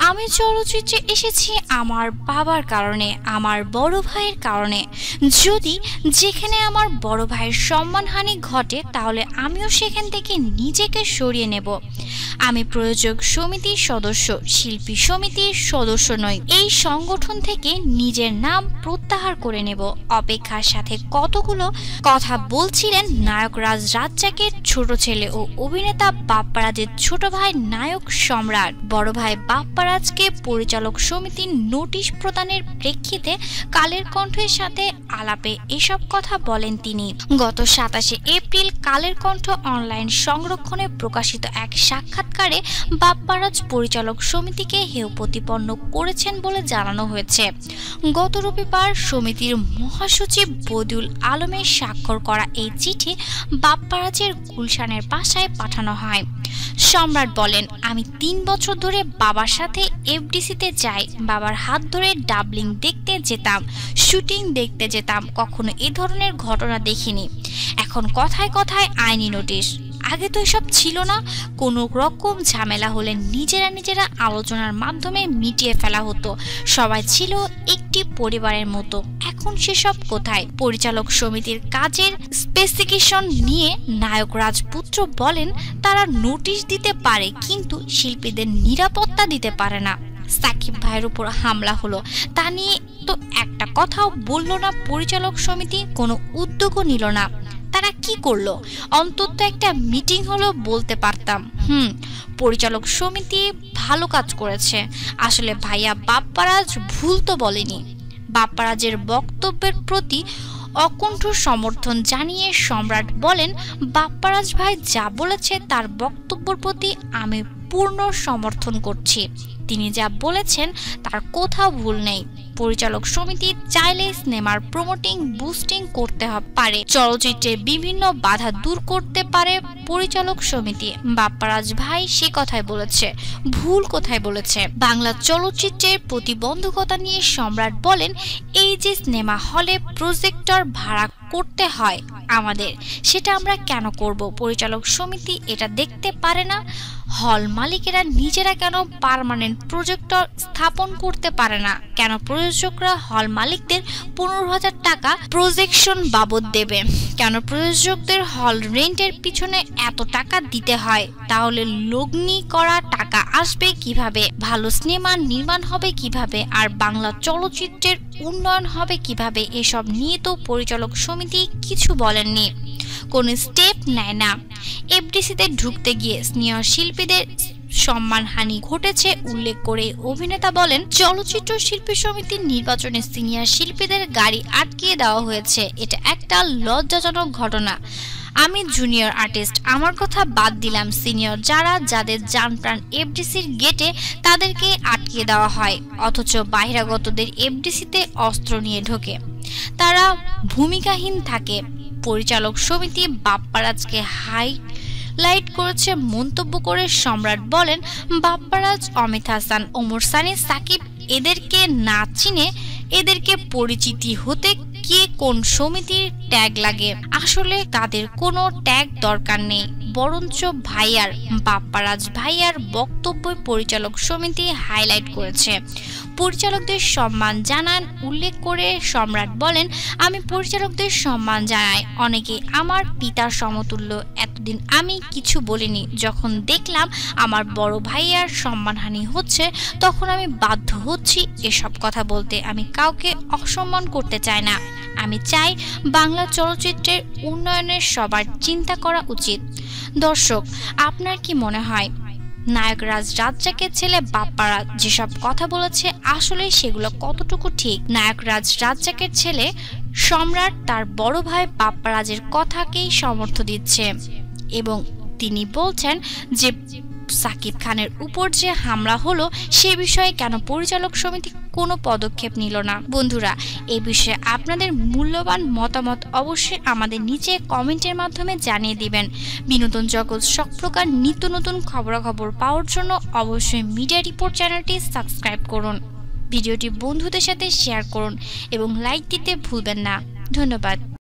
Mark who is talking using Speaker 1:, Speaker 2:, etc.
Speaker 1: আমি চলচ্চিত্রে এসেছি আমার বাবার কারণে, আমার বড় ভাইয়ের কারণে। যদি যেখানে আমার বড় ভাইয়ের সম্মানহানি ঘটে তাহলে আমিও সেখান থেকে নিজেকে সরিয়ে নেব। আমি প্রযোজক সমিতির সদস্য, শিল্পী সমিতির সদস্য নই। এই সংগঠন থেকে নিজের নাম প্রত্যাহার করে নেব। অপেক্ষার সাথে কতগুলো কথা বলছিলেন নায়করাজ রাজ্জাকের ছোট ছেলে ও অভিনেতা বাপ্পারাজের ছোট ভাই নায়ক সম্রাট। বড় ভাই বাপ্পারাজকে পরিচালক সমিতির নোটিশ প্রদানের প্রেক্ষিতে কালের কণ্ঠের সাথে আলাপে এসব কথা বলেন তিনি। গত 27 এপ্রিল কালের কণ্ঠ অনলাইন সংরক্ষণে প্রকাশিত এক সাক্ষাৎকারে বাপ্পারাজ পরিচালক সমিতিকে হেয় প্রতিপন্ন করেছেন বলে জানানো হয়েছে। গত রবিবার সমিতির মহাসচিব বদিউল আলমের স্বাক্ষর করা এই চিঠি বাপ্পারাজের গুলশানের বাসায় পাঠানো হয়। সম্রাট বলেন, আমি 3 বছর ধরে বাবার সাথে এফডিসিতে যাই। বাবার হাত ধরে ডাবলিং দেখতে যেতাম, শুটিং দেখতে যেতাম। কখনো এ ধরনের ঘটনা দেখিনি। এখন কথায় কথায় আইনি নোটিশ। আগে তো এসব ছিল না। কোনো রকম ঝামেলা হলে নিজেরা আলোচনার মাধ্যমে মিটিয়ে ফেলা হতো। সবাই ছিল একটি পরিবারের মতো। এখন সেসব কোথায়? পরিচালক সমিতির কাজের স্পেসিফিকেশন নিয়ে নায়ক রাজপুত্র বলেন, তারা নোটিশ দিতে পারে কিন্তু শিল্পীদের নিরাপত্তা দিতে পারে না। সাকিব ভাইয়ের উপর হামলা হলো, তা নিয়ে তো একটা কথাও বলল না পরিচালক সমিতি, কোনো উদ্যোগও নিল না। তারা কি করলো? অন্তত একটা মিটিং হলো বলতে পারতাম। পরিচালক সমিতি ভালো কাজ করেছে। আসলে ভাইয়া বাপ্পারাজ ভুল তো বলেনি। বাপ্পারাজের বক্তব্যের প্রতি অকুণ্ঠ সমর্থন জানিয়ে সম্রাট বলেন, বাপ্পারাজ ভাই যা বলেছে তার বক্তব্যের প্রতি আমি পূর্ণ সমর্থন করছি। তিনি যা বলেছেন তার কোথাও ভুল নেই। পরিচালক সমিতি চাইলে সিনেমার প্রমোটিং বুস্টিং করতে পারে, চলচ্চিত্রের বিভিন্ন বাধা দূর করতে পারে পরিচালক সমিতি। বাপ্পারাজ ভাই সে কথাই বলেছে, ভুল কোথায় বলেছে? বাংলা চলচ্চিত্রের প্রতিবন্ধকতা নিয়ে সম্রাট বলেন, এই যে সিনেমা হলে প্রজেক্টর ভাড়া করতে হয় আমাদের, সেটা আমরা কেন করব? পরিচালক সমিতি এটা দেখতে পারে না? হল মালিকেরা নিজেরা কেন পার্মানেন্ট প্রজেক্টর স্থাপন করতে পারে না? কেন প্রযোজকরা হল মালিকদের 15,000 টাকা প্রজেকশন বাবদ দেবে? কেন প্রযোজকদের হল রেন্টের পিছনে এত টাকা দিতে হয়? তাহলে লগ্নি করা টাকা আসবে কিভাবে? ভালো সিনেমা নির্মাণ হবে কিভাবে? আর বাংলা চলচ্চিত্রের উন্নয়ন হবে কিভাবে? এসব নিয়ে তো পরিচালক সমিতি কিছু বলেননি, কোনো স্টেপ নেয় না। এফডিসিতে ঢুকতে গিয়ে সিনিয়র শিল্পীদের সম্মানহানি ঘটেছে উল্লেখ করে অভিনেতা বলেন, চলচ্চিত্র শিল্পী সমিতির নির্বাচনে সিনিয়র শিল্পীদের গাড়ি আটকিয়ে দেওয়া হয়েছে। এটা একটা লজ্জাজনক ঘটনা। আমি জুনিয়র আর্টিস্ট, আমার কথা বাদ দিলাম। সিনিয়র যাদের জান প্রাণ এফডিসির গেটে, তাদেরকে আটকিয়ে দেওয়া হয়, অথচ বহিরাগতদের এফডিসিতে অস্ত্র নিয়ে ঢোকে। তারা ভূমিকাহীন থাকে। পরিচালক সমিতি বাপ্পারাজকে হাইলাইট করেছে মন্তব্য করে সম্রাট বলেন, বাপ্পারাজ, অমিত হাসান, ওমর সানি, সাকিব এদেরকে না চিনে এদেরকে পরিচিতি হতে কে কোন সমিতির ট্যাগ লাগে? আসলে তাদের কোনো ট্যাগ দরকার নেই, বরঞ্চ বাপ্পারাজ ভাইয়ার বক্তব্য পরিচালক সমিতি হাইলাইট করেছে। পরিচালকদের সম্মান জানান উল্লেখ করে সম্রাট বলেন, আমি পরিচালকদের সম্মান জানাই। অনেকে আমার পিতার সমতুল্য। এতদিন আমি কিছু বলিনি। যখন দেখলাম আমার বড় ভাইয়ার সম্মানহানি হচ্ছে, তখন আমি বাধ্য হচ্ছি এসব কথা বলতে। আমি কাউকে অসম্মান করতে চাই না। আমি চাই বাংলা চলচ্চিত্রের উন্নয়নের সবার চিন্তা করা উচিত। দর্শক, আপনার কি মনে হয় নায়করাজ রাজ্জাকের ছেলে বাপ্পারাজ যেসব কথা বলেছে আসলে সেগুলো কতটুকু ঠিক? নায়করাজ রাজ্জাকের ছেলে সম্রাট তার বড় ভাই বাপ্পারাজের কথাকেই সমর্থন দিচ্ছে এবং তিনি বলছেন যে সাকিব খানের উপর যে হামলা হলো সে বিষয়ে কেন পরিচালক সমিতি কোনো পদক্ষেপ নিল না? বন্ধুরা, এই বিষয়ে আপনাদের মূল্যবান মতামত অবশ্যই আমাদের নিচে কমেন্টের মাধ্যমে জানিয়ে দিবেন। বিনোদন জগৎ সব প্রকার নিত্য নতুন খবরাখবর পাওয়ার জন্য অবশ্যই মিডিয়া রিপোর্ট চ্যানেলটি সাবস্ক্রাইব করুন। ভিডিওটি বন্ধুদের সাথে শেয়ার করুন এবং লাইক দিতে ভুলবেন না। ধন্যবাদ।